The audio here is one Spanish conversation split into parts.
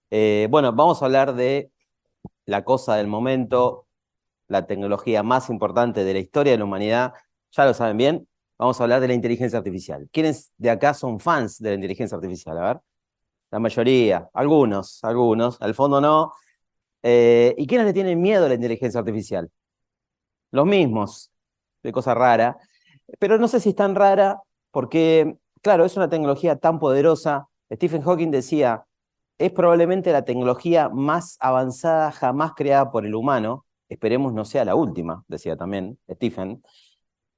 Bueno, vamos a hablar de la cosa del momento, la tecnología más importante de la historia de la humanidad. Ya lo saben bien, vamos a hablar de la inteligencia artificial. ¿Quiénes de acá son fans de la inteligencia artificial? A ver, la mayoría, algunos, al fondo no. ¿Y quiénes le tienen miedo a la inteligencia artificial? Los mismos, de cosa rara. Pero no sé si es tan rara porque, claro, es una tecnología tan poderosa. Stephen Hawking decía, es probablemente la tecnología más avanzada jamás creada por el humano. Esperemos no sea la última, decía también Stephen.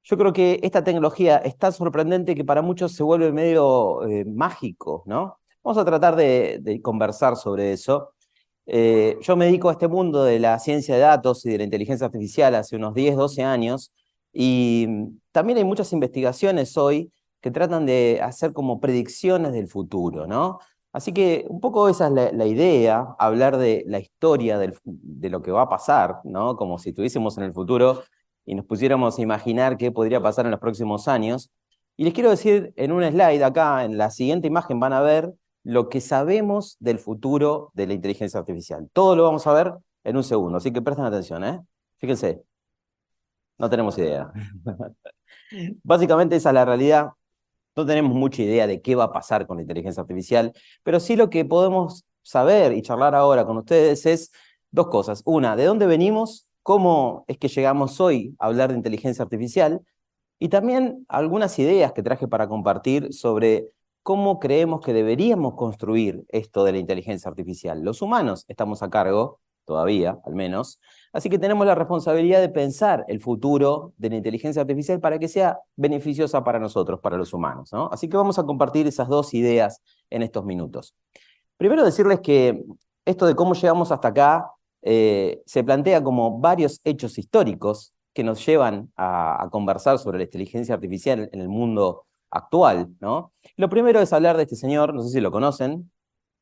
Yo creo que esta tecnología es tan sorprendente que para muchos se vuelve medio mágico, ¿no? Vamos a tratar de conversar sobre eso. Yo me dedico a este mundo de la ciencia de datos y de la inteligencia artificial hace unos 10, 12 años, y también hay muchas investigaciones hoy que tratan de hacer como predicciones del futuro, ¿no? Así que un poco esa es la idea, hablar de la historia de lo que va a pasar, ¿no? Como si estuviésemos en el futuro y nos pusiéramos a imaginar qué podría pasar en los próximos años. Y les quiero decir en un slide acá, en la siguiente imagen van a ver lo que sabemos del futuro de la inteligencia artificial. Todo lo vamos a ver en un segundo, así que presten atención, ¿eh? Fíjense, no tenemos idea. Básicamente esa es la realidad. No tenemos mucha idea de qué va a pasar con la inteligencia artificial, pero sí lo que podemos saber y charlar ahora con ustedes es dos cosas. Una, ¿de dónde venimos? ¿Cómo es que llegamos hoy a hablar de inteligencia artificial? Y también algunas ideas que traje para compartir sobre cómo creemos que deberíamos construir esto de la inteligencia artificial. Los humanos estamos a cargo, todavía, al menos, así que tenemos la responsabilidad de pensar el futuro de la inteligencia artificial para que sea beneficiosa para nosotros, para los humanos, ¿no? Así que vamos a compartir esas dos ideas en estos minutos. Primero decirles que esto de cómo llegamos hasta acá se plantea como varios hechos históricos que nos llevan a conversar sobre la inteligencia artificial en el mundo actual, ¿no? Lo primero es hablar de este señor, no sé si lo conocen,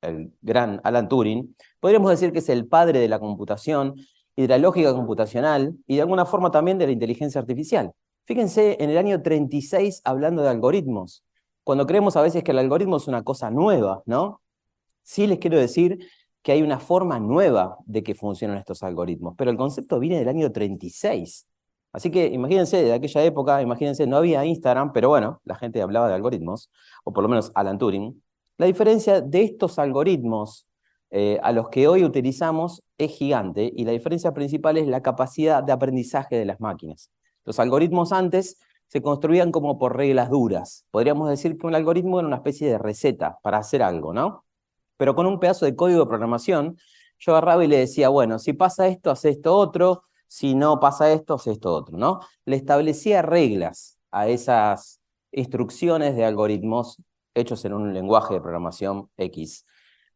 el gran Alan Turing. Podríamos decir que es el padre de la computación y de la lógica computacional y de alguna forma también de la inteligencia artificial. Fíjense en el año 36 hablando de algoritmos, cuando creemos a veces que el algoritmo es una cosa nueva, ¿no? Sí les quiero decir que hay una forma nueva de que funcionan estos algoritmos, pero el concepto viene del año 36. Así que imagínense, de aquella época, imagínense, no había Instagram, pero bueno, la gente hablaba de algoritmos, o por lo menos Alan Turing. La diferencia de estos algoritmos a los que hoy utilizamos es gigante, y la diferencia principal es la capacidad de aprendizaje de las máquinas. Los algoritmos antes se construían como por reglas duras. Podríamos decir que un algoritmo era una especie de receta para hacer algo, ¿no? Pero con un pedazo de código de programación, yo agarraba y le decía, bueno, si pasa esto, haz esto otro, si no pasa esto, haz esto otro, ¿no? Le establecía reglas a esas instrucciones de algoritmos hechos en un lenguaje de programación X.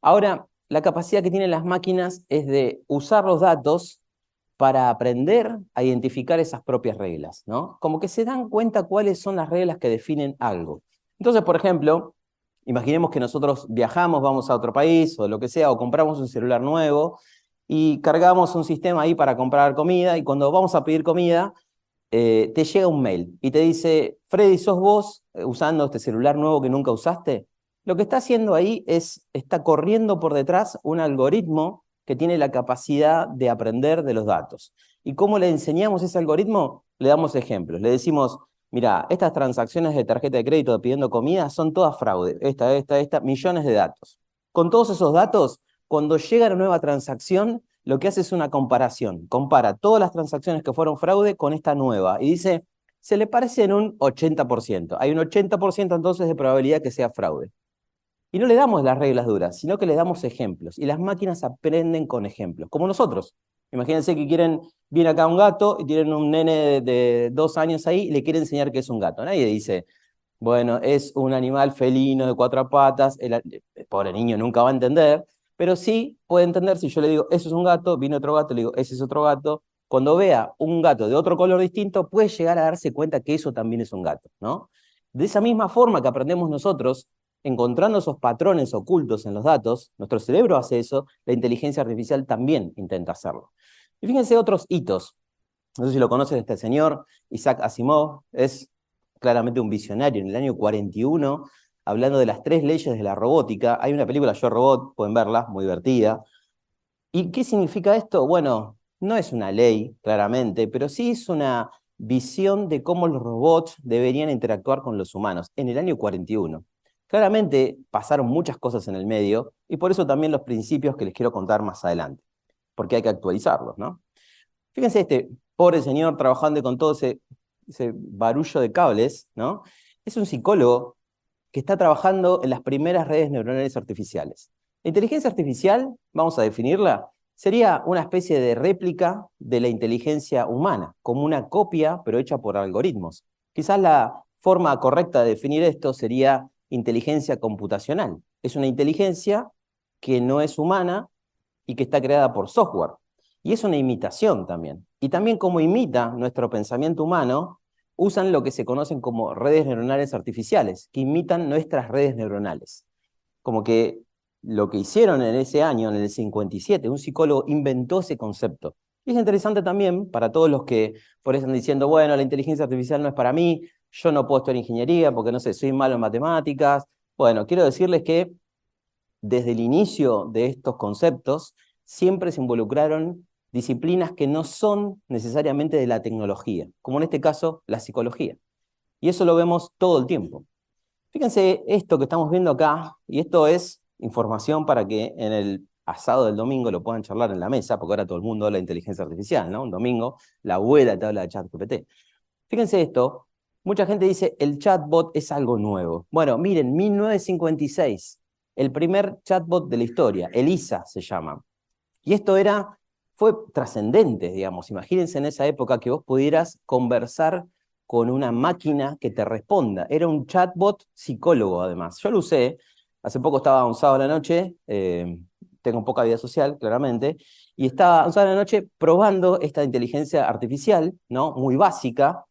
Ahora, la capacidad que tienen las máquinas es de usar los datos para aprender a identificar esas propias reglas, ¿no? Como que se dan cuenta cuáles son las reglas que definen algo. Entonces, por ejemplo, imaginemos que nosotros viajamos, vamos a otro país o lo que sea, o compramos un celular nuevo y cargamos un sistema ahí para comprar comida, y cuando vamos a pedir comida, te llega un mail y te dice, Freddy, ¿sos vos usando este celular nuevo que nunca usaste? Lo que está haciendo ahí está corriendo por detrás un algoritmo que tiene la capacidad de aprender de los datos. ¿Y cómo le enseñamos ese algoritmo? Le damos ejemplos. Le decimos, mira, estas transacciones de tarjeta de crédito pidiendo comida son todas fraude. Esta, millones de datos. Con todos esos datos, cuando llega la nueva transacción, lo que hace es una comparación. Compara todas las transacciones que fueron fraude con esta nueva y dice, se le parece en un 80%. Hay un 80% entonces de probabilidad que sea fraude. Y no le damos las reglas duras, sino que le damos ejemplos. Y las máquinas aprenden con ejemplos, como nosotros. Imagínense que viene acá un gato y tienen un nene de 2 años ahí y le quiere enseñar que es un gato. Nadie dice, bueno, es un animal felino de 4 patas, el pobre niño nunca va a entender, pero sí puede entender si yo le digo, eso es un gato, viene otro gato, le digo, ese es otro gato. Cuando vea un gato de otro color distinto, puede llegar a darse cuenta que eso también es un gato, ¿no? De esa misma forma que aprendemos nosotros, encontrando esos patrones ocultos en los datos, nuestro cerebro hace eso, la inteligencia artificial también intenta hacerlo. Y fíjense otros hitos. No sé si lo conocen, este señor, Isaac Asimov, es claramente un visionario. En el año 41 hablando de las 3 leyes de la robótica. Hay una película, Yo Robot, pueden verla, muy divertida. ¿Y qué significa esto? Bueno, no es una ley, claramente, pero sí es una visión de cómo los robots deberían interactuar con los humanos en el año 41. Claramente pasaron muchas cosas en el medio y por eso también los principios que les quiero contar más adelante, porque hay que actualizarlos, ¿no? Fíjense este pobre señor trabajando con todo ese barullo de cables, ¿no? Es un psicólogo que está trabajando en las primeras redes neuronales artificiales. La inteligencia artificial, vamos a definirla, sería una especie de réplica de la inteligencia humana, como una copia, pero hecha por algoritmos. Quizás la forma correcta de definir esto sería inteligencia computacional. Es una inteligencia que no es humana y que está creada por software. Y es una imitación también. Y también como imita nuestro pensamiento humano, usan lo que se conocen como redes neuronales artificiales, que imitan nuestras redes neuronales. Como que lo que hicieron en ese año, en el 57, un psicólogo inventó ese concepto. Y es interesante también para todos los que por eso están diciendo, bueno, la inteligencia artificial no es para mí, yo no puedo estudiar ingeniería porque, no sé, soy malo en matemáticas. Bueno, quiero decirles que desde el inicio de estos conceptos siempre se involucraron disciplinas que no son necesariamente de la tecnología, como en este caso la psicología. Y eso lo vemos todo el tiempo. Fíjense esto que estamos viendo acá, y esto es información para que en el asado del domingo lo puedan charlar en la mesa, porque ahora todo el mundo habla de inteligencia artificial, ¿no? Un domingo, la abuela te habla de ChatGPT. Fíjense esto, mucha gente dice el chatbot es algo nuevo. Bueno, miren, 1956, el primer chatbot de la historia, Elisa se llama. Y esto fue trascendente, digamos. Imagínense en esa época que vos pudieras conversar con una máquina que te responda. Era un chatbot psicólogo, además. Yo lo usé, hace poco estaba un sábado a la noche, tengo poca vida social, claramente, y estaba un sábado a la noche probando esta inteligencia artificial, ¿no? Muy básica,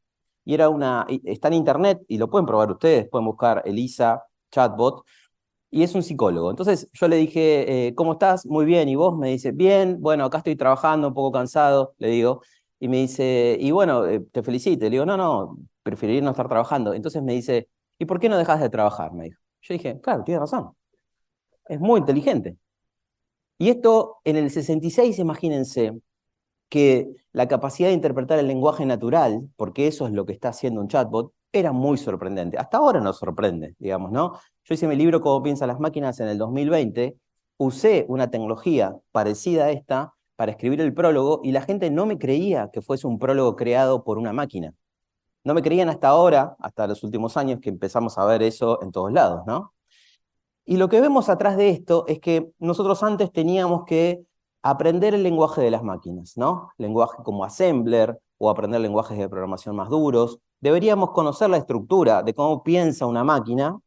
y está en internet, y lo pueden probar ustedes, pueden buscar Elisa chatbot, y es un psicólogo. Entonces yo le dije, ¿cómo estás? Muy bien, ¿y vos? Me dice, bien, bueno, acá estoy trabajando, un poco cansado, le digo, y me dice, y bueno, te felicito. Le digo, no, no, preferiría no estar trabajando. Entonces me dice, ¿y por qué no dejas de trabajar? Me dijo. Yo dije, claro, tiene razón, es muy inteligente. Y esto en el 66, imagínense, que la capacidad de interpretar el lenguaje natural, porque eso es lo que está haciendo un chatbot, era muy sorprendente. Hasta ahora nos sorprende, digamos, ¿no? Yo hice mi libro Cómo piensan las máquinas en el 2020, usé una tecnología parecida a esta para escribir el prólogo y la gente no me creía que fuese un prólogo creado por una máquina. No me creían hasta ahora, hasta los últimos años que empezamos a ver eso en todos lados, ¿no? Y lo que vemos atrás de esto es que nosotros antes teníamos que aprender el lenguaje de las máquinas, ¿no? Lenguaje como assembler o aprender lenguajes de programación más duros. Deberíamos conocer la estructura de cómo piensa una máquina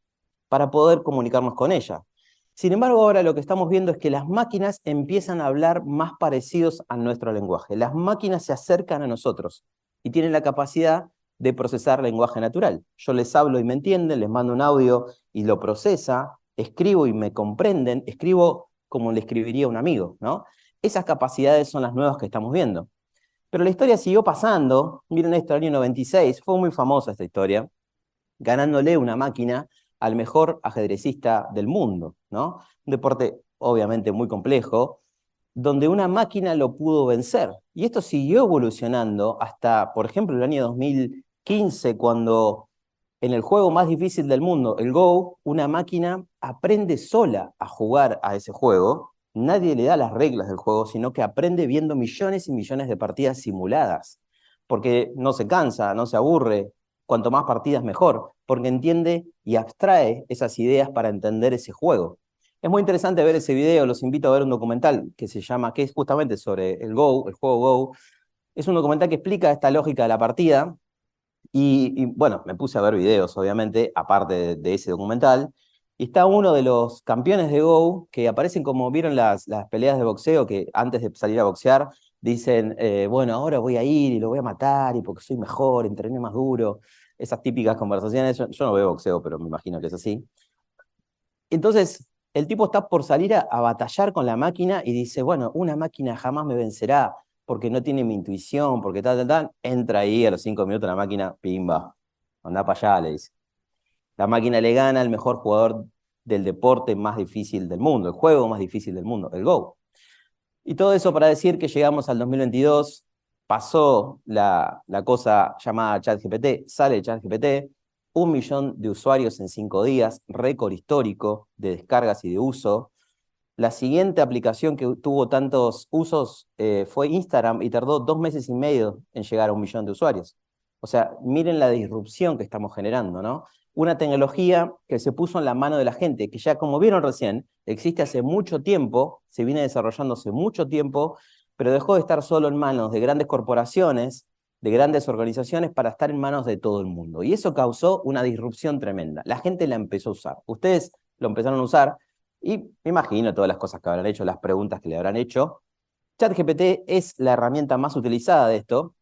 para poder comunicarnos con ella. Sin embargo, ahora lo que estamos viendo es que las máquinas empiezan a hablar más parecidos a nuestro lenguaje. Las máquinas se acercan a nosotros y tienen la capacidad de procesar lenguaje natural. Yo les hablo y me entienden, les mando un audio y lo procesa, escribo y me comprenden, escribo como le escribiría a un amigo, ¿no? Esas capacidades son las nuevas que estamos viendo. Pero la historia siguió pasando, miren esto, el año 96, fue muy famosa esta historia, ganándole una máquina al mejor ajedrecista del mundo, ¿no? Un deporte obviamente muy complejo, donde una máquina lo pudo vencer. Y esto siguió evolucionando hasta, por ejemplo, el año 2015, cuando en el juego más difícil del mundo, el Go, una máquina aprende sola a jugar a ese juego. Nadie le da las reglas del juego, sino que aprende viendo millones y millones de partidas simuladas. Porque no se cansa, no se aburre, cuanto más partidas mejor, porque entiende y abstrae esas ideas para entender ese juego. Es muy interesante ver ese video, los invito a ver un documental que es justamente sobre el Go, el juego Go. Es un documental que explica esta lógica de la partida, bueno, me puse a ver videos, obviamente, aparte de ese documental, y está uno de los campeones de Go que aparecen como, ¿vieron las peleas de boxeo? Que antes de salir a boxear dicen, bueno, ahora voy a ir y lo voy a matar, y porque soy mejor, entrené más duro, esas típicas conversaciones. Yo no veo boxeo, pero me imagino que es así. Entonces, el tipo está por salir a batallar con la máquina y dice, bueno, una máquina jamás me vencerá porque no tiene mi intuición, porque tal. Entra ahí a los 5 minutos la máquina, pimba, anda para allá, le dice. La máquina le gana al mejor jugador del deporte más difícil del mundo, el juego más difícil del mundo, el Go. Y todo eso para decir que llegamos al 2022, pasó la cosa llamada ChatGPT, sale ChatGPT, 1 millón de usuarios en 5 días, récord histórico de descargas y de uso. La siguiente aplicación que tuvo tantos usos fue Instagram y tardó 2 meses y medio en llegar a 1 millón de usuarios. O sea, miren la disrupción que estamos generando, ¿no? Una tecnología que se puso en la mano de la gente, que ya como vieron recién, existe hace mucho tiempo, se viene desarrollando hace mucho tiempo, pero dejó de estar solo en manos de grandes corporaciones, de grandes organizaciones, para estar en manos de todo el mundo. Y eso causó una disrupción tremenda. La gente la empezó a usar. Ustedes lo empezaron a usar, y me imagino todas las cosas que habrán hecho, las preguntas que le habrán hecho. ChatGPT es la herramienta más utilizada de esto,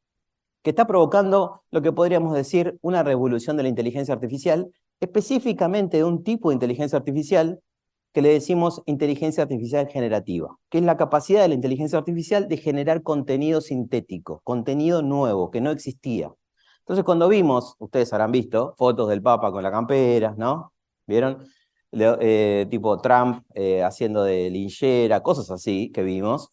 que está provocando lo que podríamos decir una revolución de la inteligencia artificial, específicamente de un tipo de inteligencia artificial que le decimos inteligencia artificial generativa, que es la capacidad de la inteligencia artificial de generar contenido sintético, contenido nuevo, que no existía. Entonces, cuando vimos, ustedes habrán visto, fotos del Papa con la campera, ¿no? ¿Vieron? Tipo Trump haciendo de linchera, cosas así que vimos.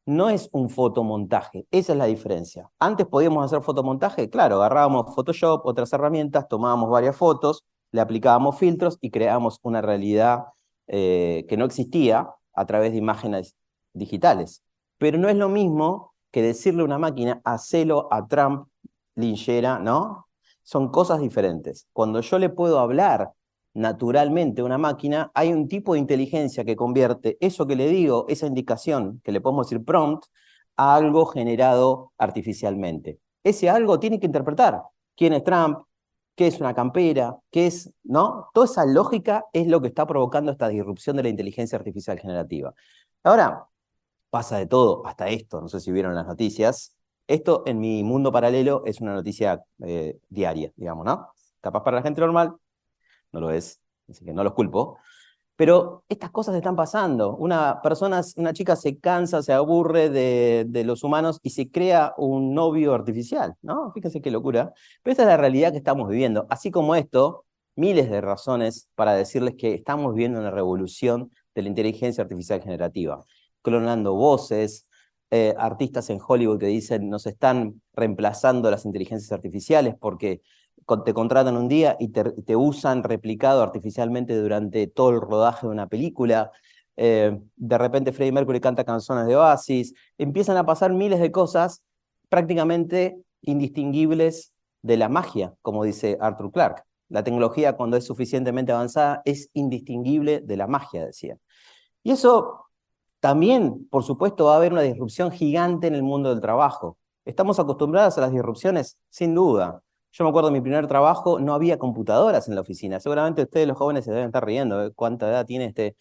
No es un fotomontaje, esa es la diferencia. Antes podíamos hacer fotomontaje, claro, agarrábamos Photoshop, otras herramientas, tomábamos varias fotos, le aplicábamos filtros y creábamos una realidad que no existía a través de imágenes digitales. Pero no es lo mismo que decirle a una máquina, hacelo a Trump, linchera, ¿no? Son cosas diferentes. Cuando yo le puedo hablar naturalmente a una máquina, hay un tipo de inteligencia que convierte eso que le digo, esa indicación, que le podemos decir prompt, a algo generado artificialmente. Ese algo tiene que interpretar quién es Trump, qué es una campera, qué es, ¿no? Toda esa lógica es lo que está provocando esta disrupción de la inteligencia artificial generativa. Ahora, pasa de todo, hasta esto, no sé si vieron las noticias. Esto en mi mundo paralelo es una noticia diaria, digamos, ¿no? Capaz para la gente normal no lo es, así que no los culpo. Pero estas cosas están pasando. Una chica se cansa, se aburre de los humanos y se crea un novio artificial, ¿no? Fíjense qué locura. Pero esta es la realidad que estamos viviendo. Así como esto, miles de razones para decirles que estamos viviendo una revolución de la inteligencia artificial generativa. Clonando voces, artistas en Hollywood que dicen nos están reemplazando las inteligencias artificiales porque te contratan un día y te usan replicado artificialmente durante todo el rodaje de una película. De repente Freddie Mercury canta canciones de Oasis. Empiezan a pasar miles de cosas prácticamente indistinguibles de la magia, como dice Arthur Clarke. La tecnología, cuando es suficientemente avanzada, es indistinguible de la magia, decía. Y eso también, por supuesto, va a haber una disrupción gigante en el mundo del trabajo. ¿Estamos acostumbrados a las disrupciones? Sin duda. Yo me acuerdo de mi primer trabajo, no había computadoras en la oficina. Seguramente ustedes, los jóvenes, se deben estar riendo de cuánta edad tiene este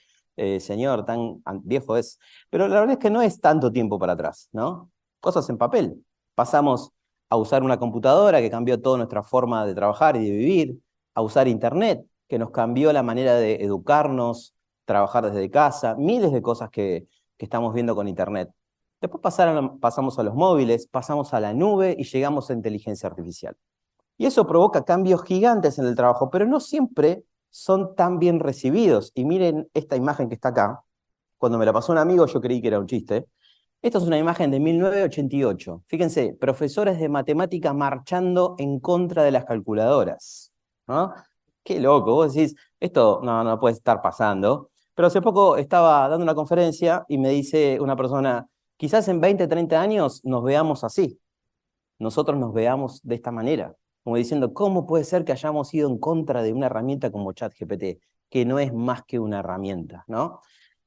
señor, tan viejo es. Pero la verdad es que no es tanto tiempo para atrás, ¿no? Cosas en papel. Pasamos a usar una computadora que cambió toda nuestra forma de trabajar y de vivir, a usar Internet, que nos cambió la manera de educarnos, trabajar desde casa, miles de cosas que estamos viendo con Internet. Después pasamos a los móviles, pasamos a la nube y llegamos a inteligencia artificial. Y eso provoca cambios gigantes en el trabajo, pero no siempre son tan bien recibidos. Y miren esta imagen que está acá. Cuando me la pasó un amigo yo creí que era un chiste. Esta es una imagen de 1988. Fíjense, profesores de matemática marchando en contra de las calculadoras, ¿no? Qué loco, vos decís, esto no puede estar pasando. Pero hace poco estaba dando una conferencia y me dice una persona, quizás en 20, 30 años nos veamos así, nosotros nos veamos de esta manera, como diciendo, ¿cómo puede ser que hayamos ido en contra de una herramienta como ChatGPT, que no es más que una herramienta, ¿no?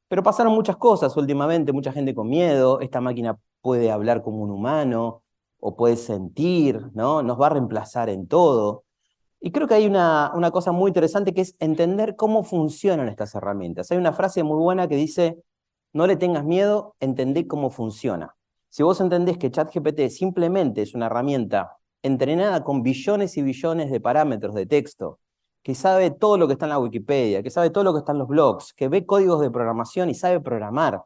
Pero pasaron muchas cosas últimamente, mucha gente con miedo, esta máquina puede hablar como un humano, o puede sentir, ¿no? Nos va a reemplazar en todo. Y creo que hay una cosa muy interesante que es entender cómo funcionan estas herramientas. Hay una frase muy buena que dice, no le tengas miedo, entendé cómo funciona. Si vos entendés que ChatGPT simplemente es una herramienta entrenada con billones y billones de parámetros de texto, que sabe todo lo que está en la Wikipedia, que sabe todo lo que está en los blogs, que ve códigos de programación y sabe programar,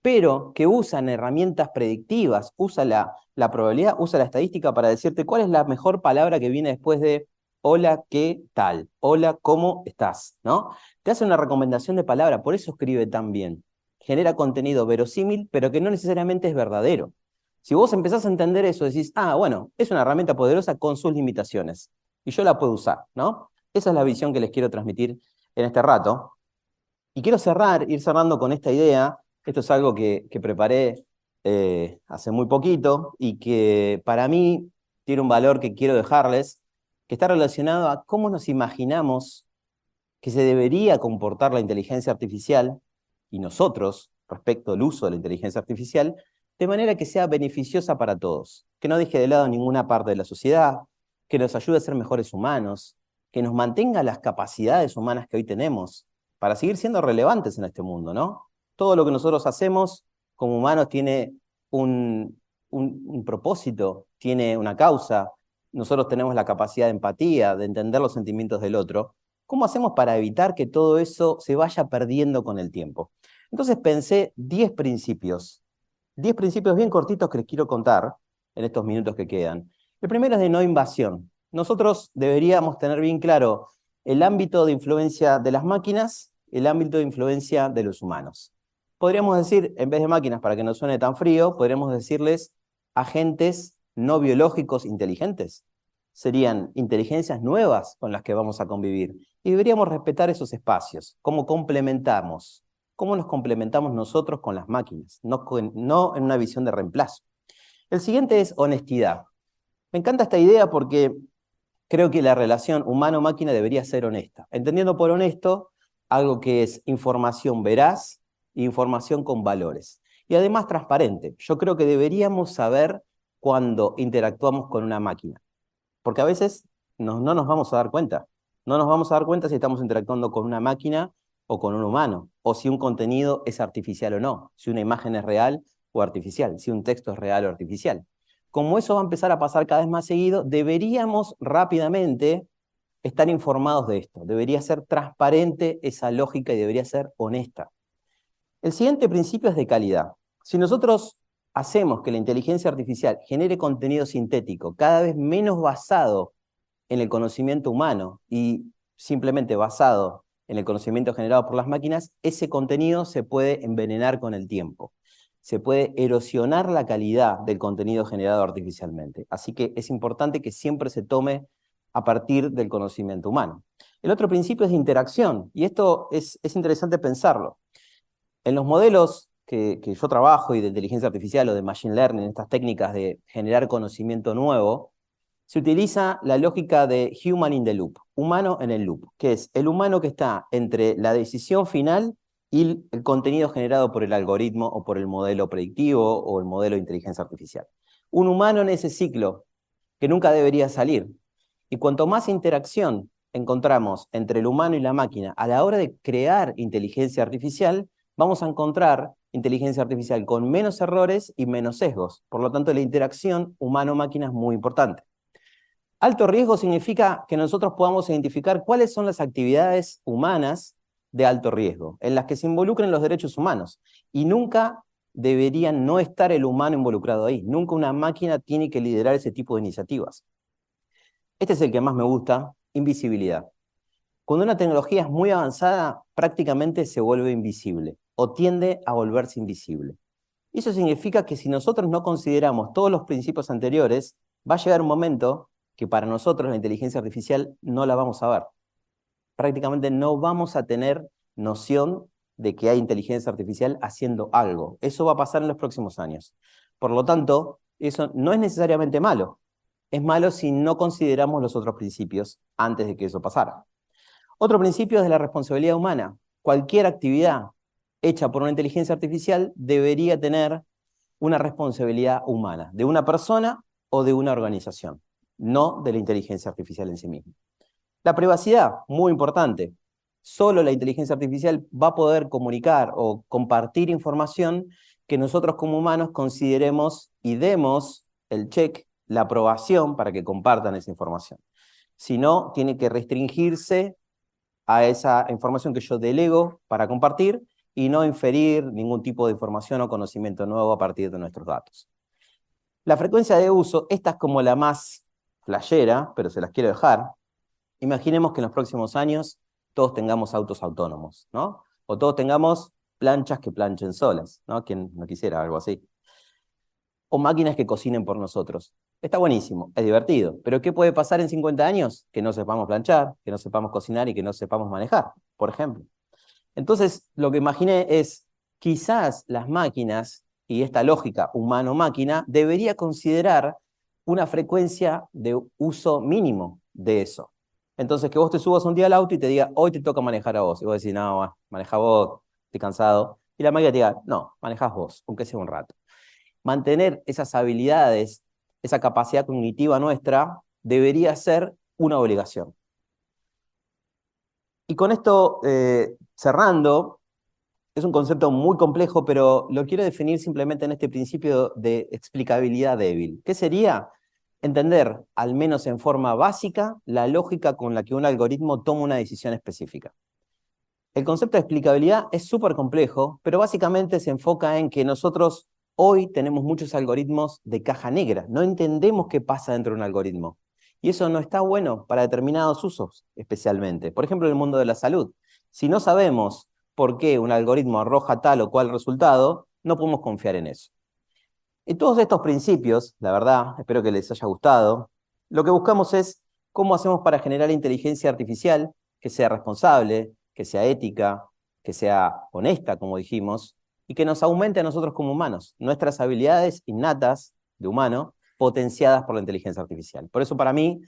pero que usan herramientas predictivas, usa la probabilidad, usa la estadística para decirte cuál es la mejor palabra que viene después de Hola, ¿qué tal? Hola, ¿cómo estás? ¿No? Te hace una recomendación de palabra, por eso escribe tan bien. Genera contenido verosímil, pero que no necesariamente es verdadero. Si vos empezás a entender eso, decís, ah, bueno, es una herramienta poderosa con sus limitaciones, y yo la puedo usar, ¿no? Esa es la visión que les quiero transmitir en este rato. Y quiero ir cerrando con esta idea. Esto es algo que preparé hace muy poquito y que para mí tiene un valor que quiero dejarles, que está relacionado a cómo nos imaginamos que se debería comportar la inteligencia artificial y nosotros respecto al uso de la inteligencia artificial, de manera que sea beneficiosa para todos, que no deje de lado ninguna parte de la sociedad, que nos ayude a ser mejores humanos, que nos mantenga las capacidades humanas que hoy tenemos para seguir siendo relevantes en este mundo, ¿no? Todo lo que nosotros hacemos como humanos tiene un propósito, tiene una causa. Nosotros tenemos la capacidad de empatía, de entender los sentimientos del otro. ¿Cómo hacemos para evitar que todo eso se vaya perdiendo con el tiempo? Entonces pensé 10 principios bien cortitos que les quiero contar en estos minutos que quedan. El primero es de no invasión. Nosotros deberíamos tener bien claro el ámbito de influencia de las máquinas, el ámbito de influencia de los humanos. Podríamos decir, en vez de máquinas, para que no suene tan frío, podríamos decirles agentes no biológicos inteligentes. Serían inteligencias nuevas con las que vamos a convivir. Y deberíamos respetar esos espacios. ¿Cómo complementamos? ¿Cómo nos complementamos nosotros con las máquinas? No en una visión de reemplazo. El siguiente es honestidad. Me encanta esta idea porque creo que la relación humano-máquina debería ser honesta. Entendiendo por honesto algo que es información veraz e información con valores. Y además transparente. Yo creo que deberíamos saber cuando interactuamos con una máquina. Porque a veces no nos vamos a dar cuenta. No nos vamos a dar cuenta si estamos interactuando con una máquina o con un humano, o si un contenido es artificial o no, si una imagen es real o artificial, si un texto es real o artificial. Como eso va a empezar a pasar cada vez más seguido, deberíamos rápidamente estar informados de esto. Debería ser transparente esa lógica y debería ser honesta. El siguiente principio es de calidad. Si nosotros hacemos que la inteligencia artificial genere contenido sintético cada vez menos basado en el conocimiento humano y simplemente basado en el conocimiento generado por las máquinas, ese contenido se puede envenenar con el tiempo. Se puede erosionar la calidad del contenido generado artificialmente. Así que es importante que siempre se tome a partir del conocimiento humano. El otro principio es de interacción, y esto es interesante pensarlo. En los modelos que yo trabajo y de inteligencia artificial o de machine learning, estas técnicas de generar conocimiento nuevo, se utiliza la lógica de human in the loop, humano en el loop, que es el humano que está entre la decisión final y el contenido generado por el algoritmo o por el modelo predictivo o el modelo de inteligencia artificial. Un humano en ese ciclo que nunca debería salir. Y cuanto más interacción encontramos entre el humano y la máquina a la hora de crear inteligencia artificial, vamos a encontrar inteligencia artificial con menos errores y menos sesgos. Por lo tanto, la interacción humano-máquina es muy importante. Alto riesgo significa que nosotros podamos identificar cuáles son las actividades humanas de alto riesgo, en las que se involucren los derechos humanos. Y nunca deberían no estar el humano involucrado ahí. Nunca una máquina tiene que liderar ese tipo de iniciativas. Este es el que más me gusta, invisibilidad. Cuando una tecnología es muy avanzada, prácticamente se vuelve invisible o tiende a volverse invisible. Eso significa que si nosotros no consideramos todos los principios anteriores, va a llegar un momento que para nosotros la inteligencia artificial no la vamos a ver. Prácticamente no vamos a tener noción de que hay inteligencia artificial haciendo algo. Eso va a pasar en los próximos años. Por lo tanto, eso no es necesariamente malo. Es malo si no consideramos los otros principios antes de que eso pasara. Otro principio es de la responsabilidad humana. Cualquier actividad hecha por una inteligencia artificial debería tener una responsabilidad humana, de una persona o de una organización, no de la inteligencia artificial en sí misma. La privacidad, muy importante. Solo la inteligencia artificial va a poder comunicar o compartir información que nosotros como humanos consideremos y demos el check, la aprobación para que compartan esa información. Si no, tiene que restringirse a esa información que yo delego para compartir y no inferir ningún tipo de información o conocimiento nuevo a partir de nuestros datos. La frecuencia de uso, esta es como la más flashera, pero se las quiero dejar. Imaginemos que en los próximos años todos tengamos autos autónomos, ¿no? O todos tengamos planchas que planchen solas, ¿no? ¿Quién no quisiera algo así? O máquinas que cocinen por nosotros. Está buenísimo, es divertido, pero ¿qué puede pasar en 50 años? Que no sepamos planchar, que no sepamos cocinar y que no sepamos manejar, por ejemplo. Entonces, lo que imaginé es, quizás las máquinas, y esta lógica humano-máquina, debería considerar una frecuencia de uso mínimo de eso. Entonces, que vos te subas un día al auto y te diga, hoy te toca manejar a vos. Y vos decís, no, maneja vos, estoy cansado. Y la máquina te diga, no, manejás vos, aunque sea un rato. Mantener esas habilidades, esa capacidad cognitiva nuestra, debería ser una obligación. Y con esto, cerrando, es un concepto muy complejo, pero lo quiero definir simplemente en este principio de explicabilidad débil. ¿Qué sería? Entender, al menos en forma básica, la lógica con la que un algoritmo toma una decisión específica. El concepto de explicabilidad es súper complejo, pero básicamente se enfoca en que nosotros hoy tenemos muchos algoritmos de caja negra. No entendemos qué pasa dentro de un algoritmo. Y eso no está bueno para determinados usos, especialmente. Por ejemplo, en el mundo de la salud. Si no sabemos por qué un algoritmo arroja tal o cual resultado, no podemos confiar en eso. Y todos estos principios, la verdad, espero que les haya gustado, lo que buscamos es cómo hacemos para generar inteligencia artificial que sea responsable, que sea ética, que sea honesta, como dijimos, y que nos aumente a nosotros como humanos, nuestras habilidades innatas de humano, potenciadas por la inteligencia artificial. Por eso, para mí,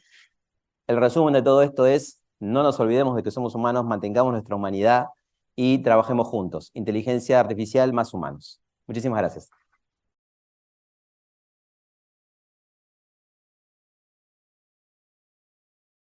el resumen de todo esto es, no nos olvidemos de que somos humanos, mantengamos nuestra humanidad y trabajemos juntos. Inteligencia artificial más humanos. Muchísimas gracias.